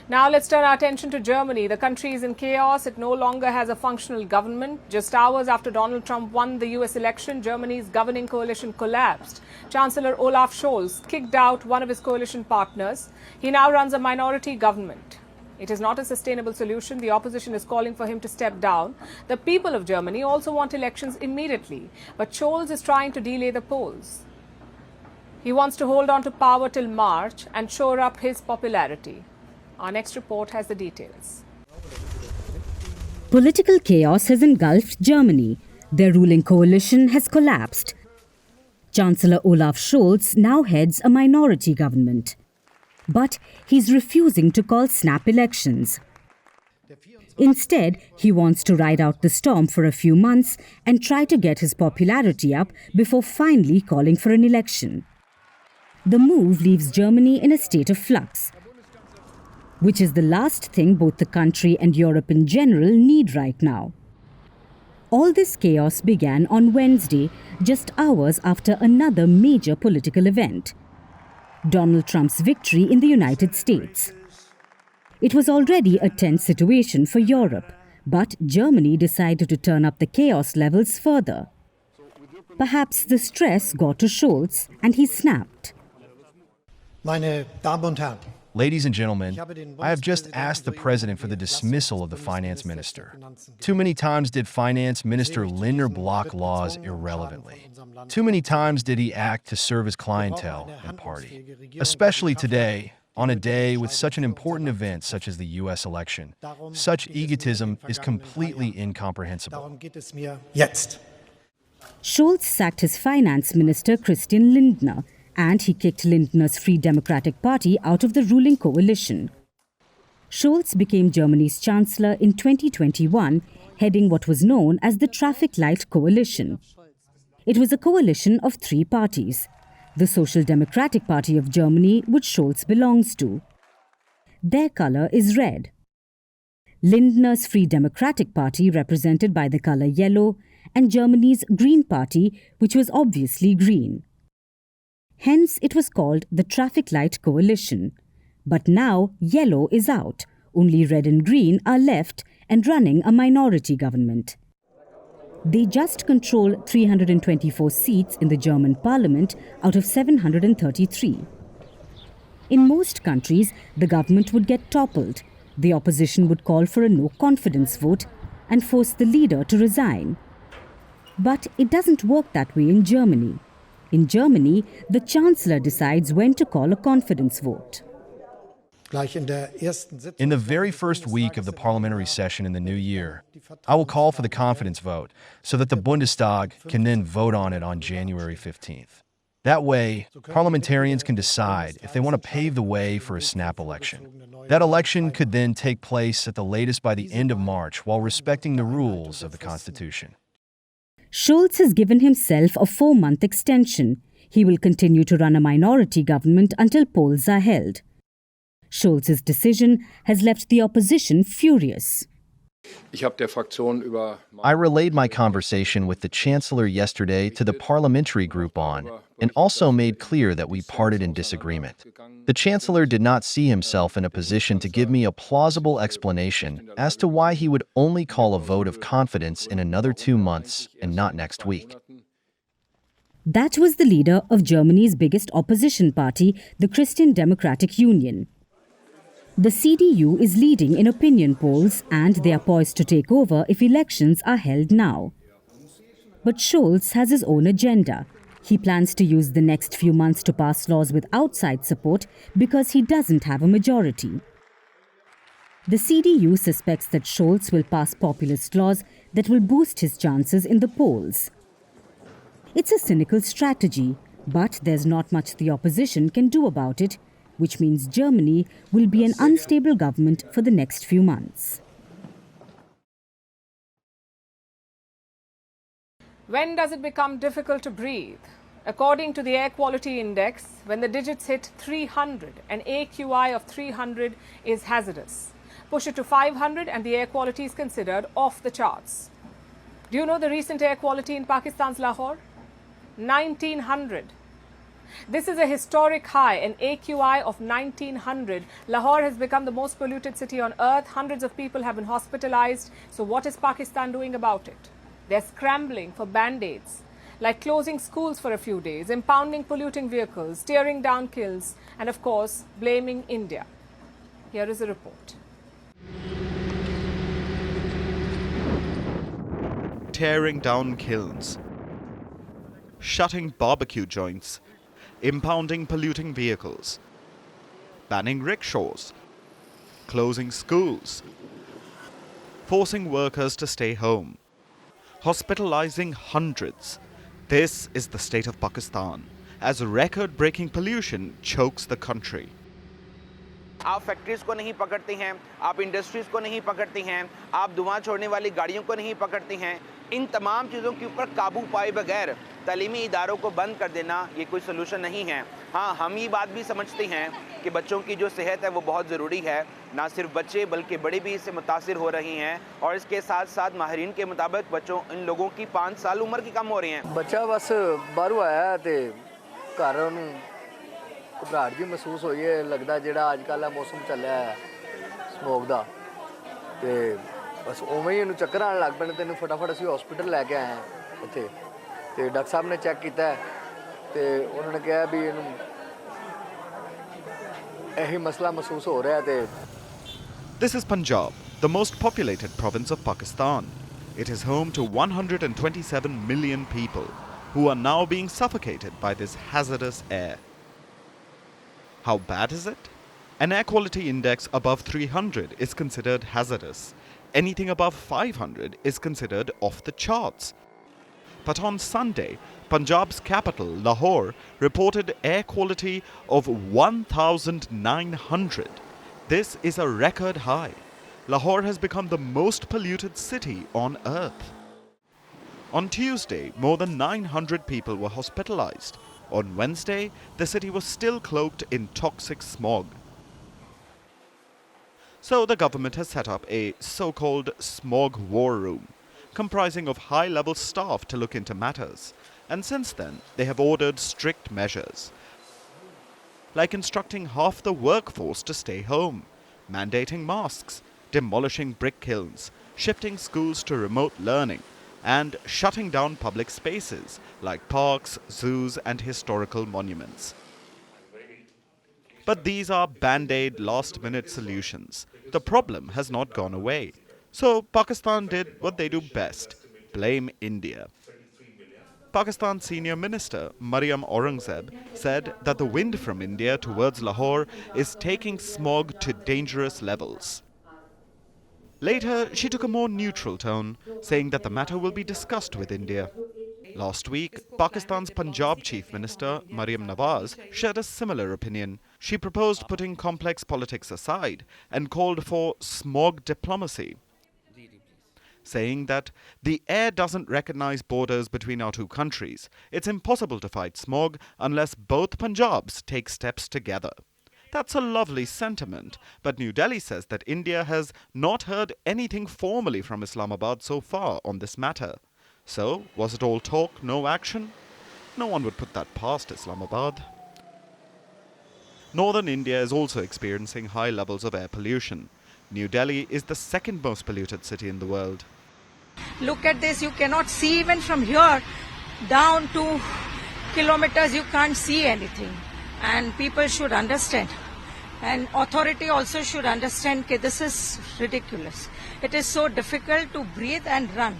Now let's turn our attention to Germany. The country is in chaos. It no longer has a functional government. Just hours after Donald Trump won the US election, Germany's governing coalition collapsed. Chancellor Olaf Scholz kicked out one of his coalition partners. He now runs a minority government. It is not a sustainable solution. The opposition is calling for him to step down. The people of Germany also want elections immediately, but Scholz is trying to delay the polls. He wants to hold on to power till March and shore up his popularity. Our next report has the details. Political chaos has engulfed Germany. Their ruling coalition has collapsed. Chancellor Olaf Scholz now heads a minority government. But he's refusing to call snap elections. Instead, he wants to ride out the storm for a few months and try to get his popularity up before finally calling for an election. The move leaves Germany in a state of flux, which is the last thing both the country and Europe in general need right now. All this chaos began on Wednesday, just hours after another major political event: Donald Trump's victory in the United States. It was already a tense situation for Europe, but Germany decided to turn up the chaos levels further. Perhaps the stress got to Scholz and he snapped. Meine Damen und Herren, Ladies and gentlemen, I have just asked the president for the dismissal of the finance minister. Too many times did finance minister Lindner block laws irrelevantly. Too many times did he act to serve his clientele and party. Especially today, on a day with such an important event such as the US election. Such egotism is completely incomprehensible. Scholz sacked his finance minister Christian Lindner, and he kicked Lindner's Free Democratic Party out of the ruling coalition. Scholz became Germany's chancellor in 2021, heading what was known as the Traffic Light Coalition. It was a coalition of three parties: the Social Democratic Party of Germany, which Scholz belongs to. Their color is red. Lindner's Free Democratic Party, represented by the color yellow, and Germany's Green Party, which was obviously green. Hence, it was called the Traffic Light Coalition. But now, yellow is out. Only red and green are left and running a minority government. They just control 324 seats in the German parliament out of 733. In most countries, the government would get toppled. The opposition would call for a no-confidence vote and force the leader to resign. But it doesn't work that way in Germany. In Germany, the chancellor decides when to call a confidence vote. In the very first week of the parliamentary session in the new year, I will call for the confidence vote so that the Bundestag can then vote on it on January 15th. That way, parliamentarians can decide if they want to pave the way for a snap election. That election could then take place at the latest by the end of March while respecting the rules of the Constitution. Scholz has given himself a 4-month extension. He will continue to run a minority government until polls are held. Scholz's decision has left the opposition furious. I relayed my conversation with the Chancellor yesterday to the parliamentary group and also made clear that we parted in disagreement. The Chancellor did not see himself in a position to give me a plausible explanation as to why he would only call a vote of confidence in another 2 months and not next week. That was the leader of Germany's biggest opposition party, the Christian Democratic Union. The CDU is leading in opinion polls and they are poised to take over if elections are held now. But Scholz has his own agenda. He plans to use the next few months to pass laws with outside support because he doesn't have a majority. The CDU suspects that Scholz will pass populist laws that will boost his chances in the polls. It's a cynical strategy, but there's not much the opposition can do about it, which means Germany will be an unstable government for the next few months. When does it become difficult to breathe? According to the Air Quality Index, when the digits hit 300, an AQI of 300 is hazardous. Push it to 500 and the air quality is considered off the charts. Do you know the recent air quality in Pakistan's Lahore? 1900. This is a historic high, an AQI of 1900. Lahore has become the most polluted city on earth. Hundreds of people have been hospitalized. So what is Pakistan doing about it? They're scrambling for band-aids, like closing schools for a few days, impounding polluting vehicles, tearing down kilns, and of course, blaming India. Here is a report. Tearing down kilns, shutting barbecue joints, impounding polluting vehicles, banning rickshaws, closing schools, forcing workers to stay home, hospitalizing hundreds. This is the state of Pakistan, as record-breaking pollution chokes the country. आप factories को नहीं पकड़ती हैं, आप industries को नहीं पकड़ती हैं, आप धुआं छोड़ने वाली गाड़ियों को नहीं पकड़ती हैं। इन तमाम चीज़ों के ऊपर काबू पाए बगैर तालीमी इदारों को बंद कर देना ये कोई सलूशन नहीं है। हाँ, हम ये बात भी समझते हैं कि बच्चों की जो सेहत है वो बहुत ज़रूरी है। ना सिर्फ बच्चे बल्कि बड़े भी इससे मुतासिर हो रही हैं और इसके साथ साथ माहिरीन के मुताबिक बच्चों इन लोगों की 5 साल उम्र की कम हो रही हैं। बच्चा बस बाहरों आया तो घर घबराहट जी महसूस होई है, लगदा जेड़ा अजकल मौसम चलिया है स्मोग दा ते बस उवें ही इहनूं चक्कर आने लग पैने। तैनूं फटाफट असीं हॉस्पिटल लैके आए हैं उत्थे ते डॉक्टर साहब ने चेक कीता ते उन्होंने कहा भी इहनूं यही मसला महसूस हो रहा है ते। This is Punjab, the most populated province of Pakistan. It is home to 127 million people who are now being suffocated by this hazardous air. How bad is it? An air quality index above 300 is considered hazardous. Anything above 500 is considered off the charts. But on Sunday, Punjab's capital, Lahore, reported air quality of 1,900. This is a record high. Lahore has become the most polluted city on earth. On Tuesday, more than 900 people were hospitalized. On Wednesday, the city was still cloaked in toxic smog. So the government has set up a so-called smog war room, comprising of high-level staff to look into matters. And since then, they have ordered strict measures, like instructing half the workforce to stay home, mandating masks, demolishing brick kilns, shifting schools to remote learning, and shutting down public spaces like parks, zoos, and historical monuments. But these are band-aid last-minute solutions. The problem has not gone away. So Pakistan did what they do best: blame India. Pakistan's senior minister, Maryam Aurangzeb, said that the wind from India towards Lahore is taking smog to dangerous levels. Later, she took a more neutral tone, saying that the matter will be discussed with India. Last week, Pakistan's Punjab Chief Minister, Maryam Nawaz, shared a similar opinion. She proposed putting complex politics aside and called for smog diplomacy, saying that the air doesn't recognize borders between our two countries. It's impossible to fight smog unless both Punjabs take steps together. That's a lovely sentiment, but New Delhi says that India has not heard anything formally from Islamabad so far on this matter. So, was it all talk, no action? No one would put that past Islamabad. Northern India is also experiencing high levels of air pollution. New Delhi is the second most polluted city in the world. Look at this, you cannot see even from here down 2 kilometers, you can't see anything. And people should understand. And authority also should understand that this is ridiculous. It is so difficult to breathe and run.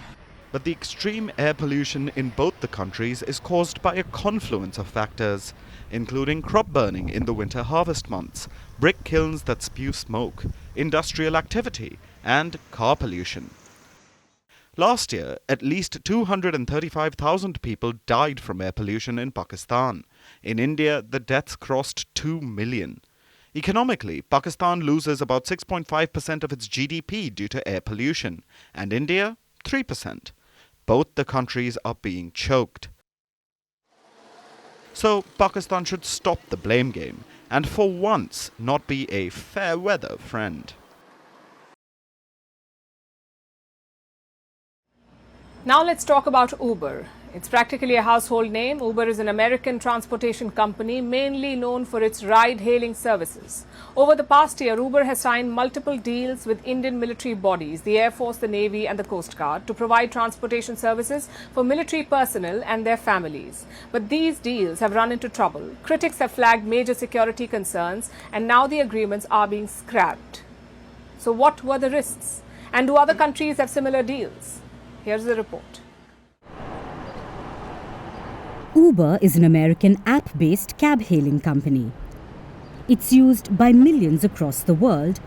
But the extreme air pollution in both the countries is caused by a confluence of factors, including crop burning in the winter harvest months, brick kilns that spew smoke, industrial activity, and car pollution. Last year, at least 235,000 people died from air pollution in Pakistan. In India, the deaths crossed 2 million. Economically, Pakistan loses about 6.5% of its GDP due to air pollution, and India, 3%. Both the countries are being choked. So, Pakistan should stop the blame game and for once not be a fair weather friend. Now let's talk about Uber. It's practically a household name. Uber is an American transportation company mainly known for its ride-hailing services. Over the past year, Uber has signed multiple deals with Indian military bodies, the Air Force, the Navy and the Coast Guard, to provide transportation services for military personnel and their families. But these deals have run into trouble. Critics have flagged major security concerns, and now the agreements are being scrapped. So what were the risks? And do other countries have similar deals? Here's the report. Uber is an American app-based cab-hailing company. It's used by millions across the world,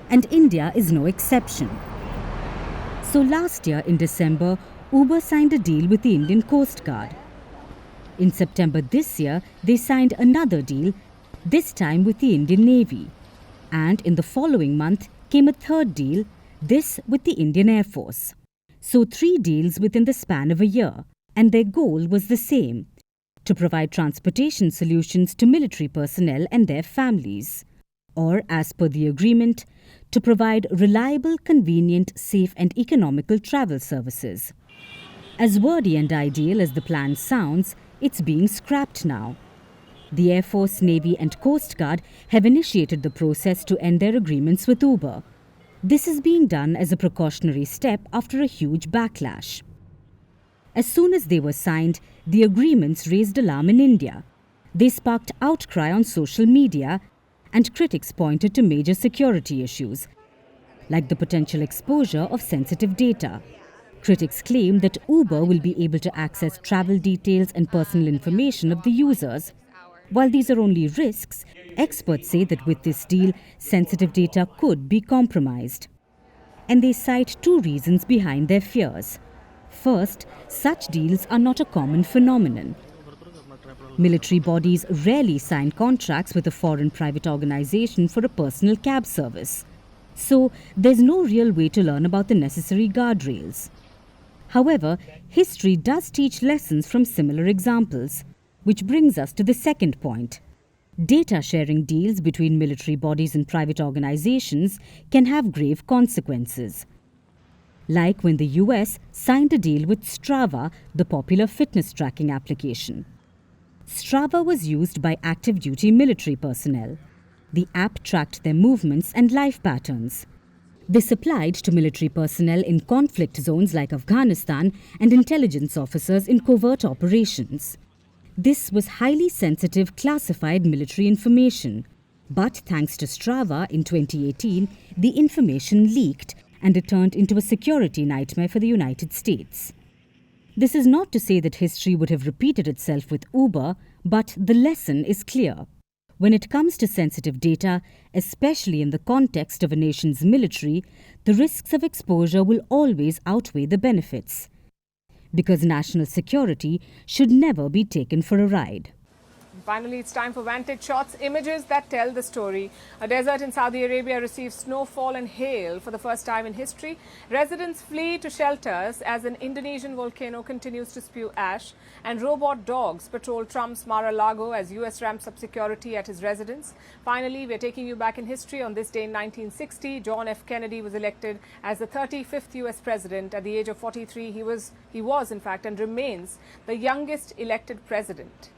and India is no exception. So last year in December, Uber signed a deal with the Indian Coast Guard. In September this year, they signed another deal, this time with the Indian Navy. And in the following month came a third deal, this with the Indian Air Force. So 3 deals within the span of a year, and their goal was the same: to provide transportation solutions to military personnel and their families, or, as per the agreement, to provide reliable, convenient, safe and economical travel services. As wordy and ideal as the plan sounds, it's being scrapped now. The Air Force, Navy and Coast Guard have initiated the process to end their agreements with Uber. This is being done as a precautionary step after a huge backlash. As soon as they were signed, the agreements raised alarm in India. They sparked outcry on social media, and critics pointed to major security issues, like the potential exposure of sensitive data. Critics claim that Uber will be able to access travel details and personal information of the users. While these are only risks, experts say that with this deal, sensitive data could be compromised. And they cite 2 reasons behind their fears. First, such deals are not a common phenomenon. Military bodies rarely sign contracts with a foreign private organization for a personal cab service. So, there's no real way to learn about the necessary guardrails. However, history does teach lessons from similar examples, which brings us to the second point. Data sharing deals between military bodies and private organizations can have grave consequences. Like when the US signed a deal with Strava, the popular fitness tracking application. Strava was used by active duty military personnel. The app tracked their movements and life patterns. This applied to military personnel in conflict zones like Afghanistan and intelligence officers in covert operations. This was highly sensitive classified military information. But thanks to Strava in 2018, the information leaked and it turned into a security nightmare for the United States. This is not to say that history would have repeated itself with Uber, but the lesson is clear. When it comes to sensitive data, especially in the context of a nation's military, the risks of exposure will always outweigh the benefits. Because national security should never be taken for a ride. Finally, it's time for Vantage Shots, images that tell the story. A desert in Saudi Arabia receives snowfall and hail for the first time in history. Residents flee to shelters as an Indonesian volcano continues to spew ash. And robot dogs patrol Trump's Mar-a-Lago as US ramps up security at his residence. Finally, we're taking you back in history. On this day in 1960, John F. Kennedy was elected as the 35th US president. At the age of 43, he was in fact and remains the youngest elected president.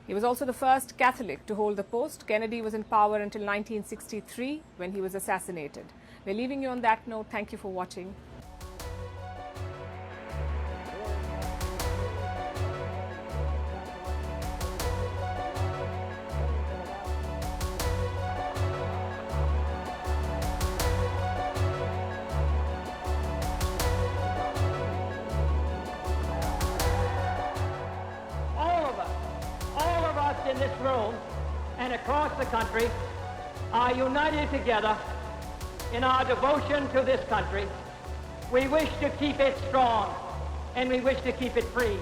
He was also the first Catholic to hold the post. Kennedy was in power until 1963 when he was assassinated. We're leaving you on that note. Thank you for watching. throne and across the country are united together in our devotion to this country. We wish to keep it strong and we wish to keep it free.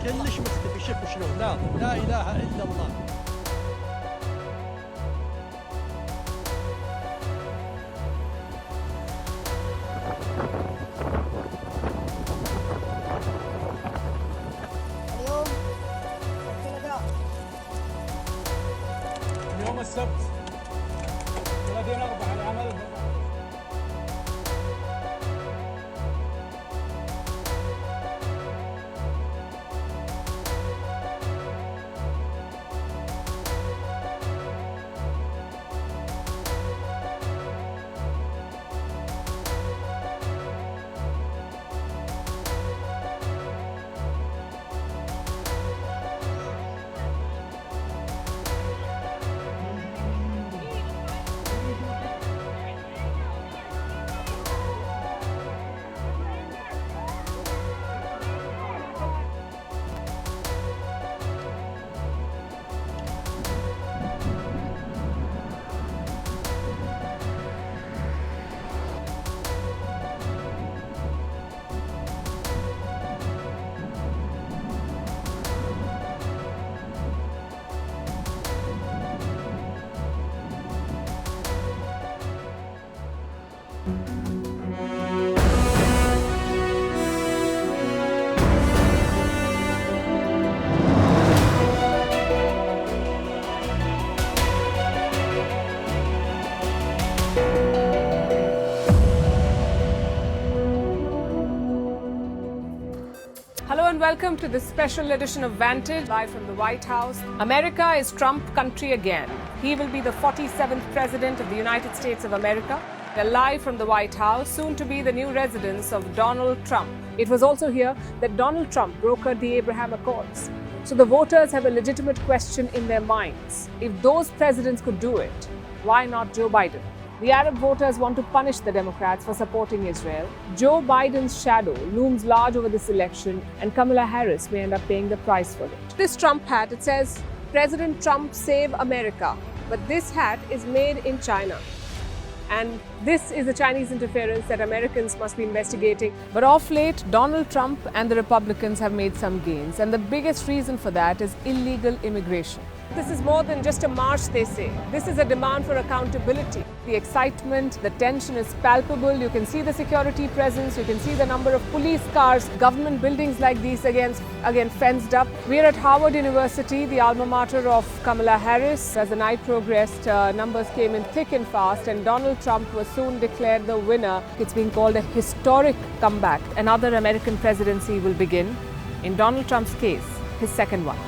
كلش مختفي شلون لا اله الا الله. اليوم السبت 30/4 العمل. Hello and welcome to this special edition of Vantage, live from the White House. America is Trump country again. He will be the 47th President of the United States of America. They're live from the White House, soon to be the new residence of Donald Trump. It was also here that Donald Trump brokered the Abraham Accords. So the voters have a legitimate question in their minds. If those presidents could do it, why not Joe Biden? The Arab voters want to punish the Democrats for supporting Israel. Joe Biden's shadow looms large over this election, and Kamala Harris may end up paying the price for it. This Trump hat, it says, President Trump save America. But this hat is made in China. And this is the Chinese interference that Americans must be investigating. But of late, Donald Trump and the Republicans have made some gains. And the biggest reason for that is illegal immigration. This is more than just a march, they say. This is a demand for accountability. The excitement, the tension is palpable. You can see the security presence. You can see the number of police cars, government buildings like these again fenced up. We're at Harvard University, the alma mater of Kamala Harris. As the night progressed, numbers came in thick and fast, and Donald Trump was soon declared the winner. It's being called a historic comeback. Another American presidency will begin. In Donald Trump's case, his second one.